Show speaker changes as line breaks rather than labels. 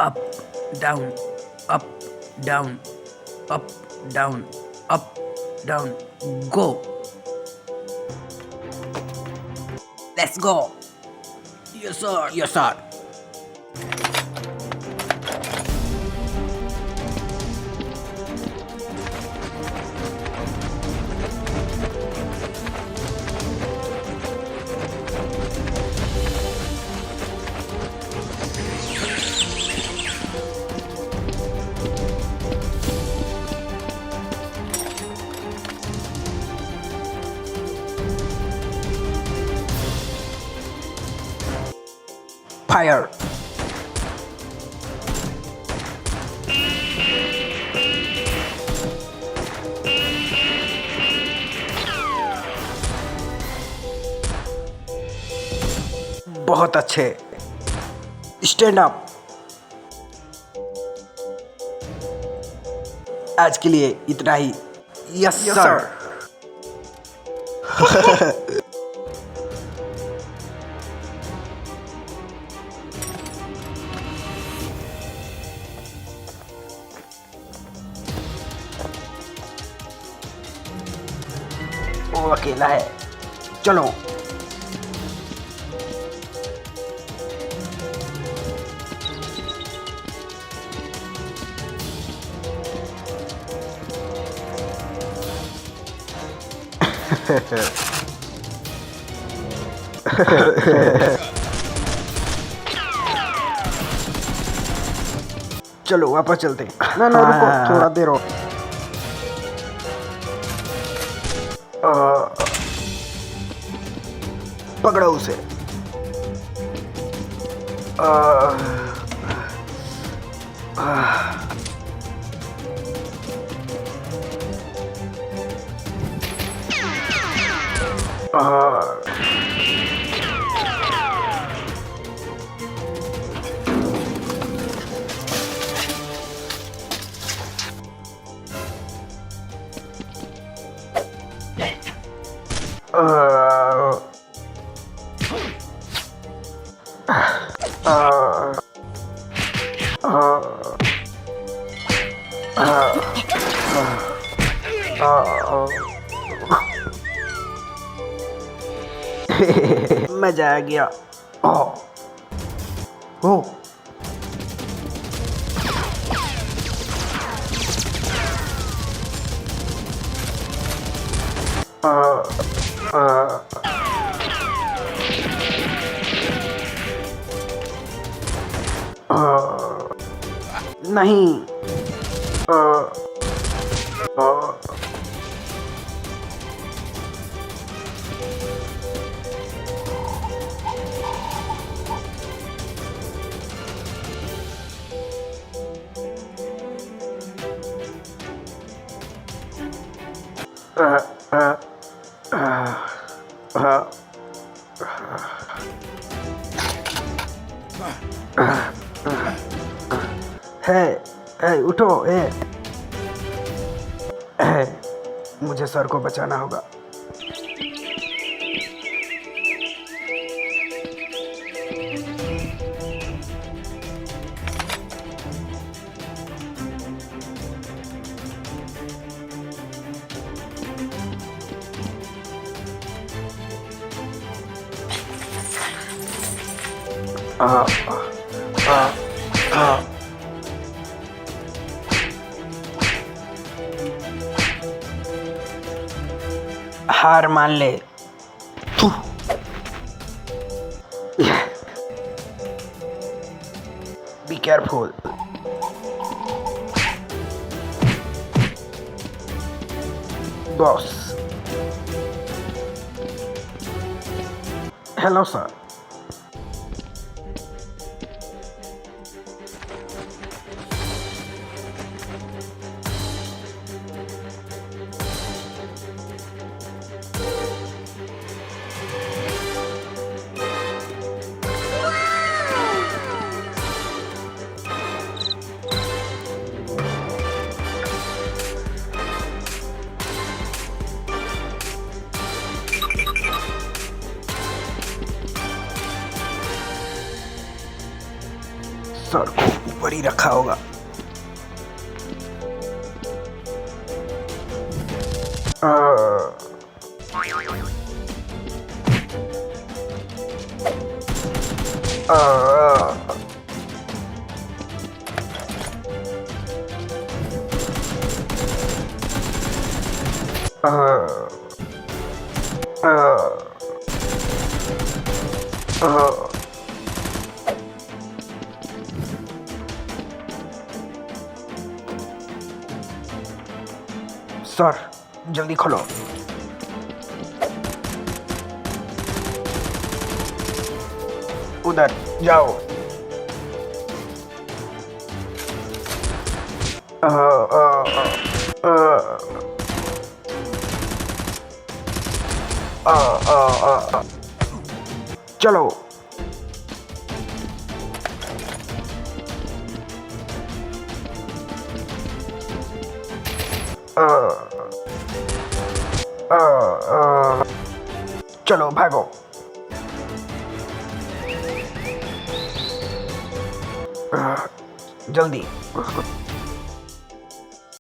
Up, down, up, down, up, down, up, down, go. Let's go. Yes, sir. Yes, sir. Fire. बहुत अच्छे। Stand up. आज के लिए इतना ही। Yes sir. वो अकेला है, चलो। चलो वापस चलते हैं। ना ना रुको, थोड़ा देर और। पकड़ो उसे। मजा आ गया। ओ नहीं। है उठो। मुझे सर को बचाना होगा। हार मान ले। Be careful. Boss. Hello sir.
Sir को ऊपर ही रखा होगा। सर जल्दी खोलो। उधर जाओ। चलो। चलो भागो। जल्दी।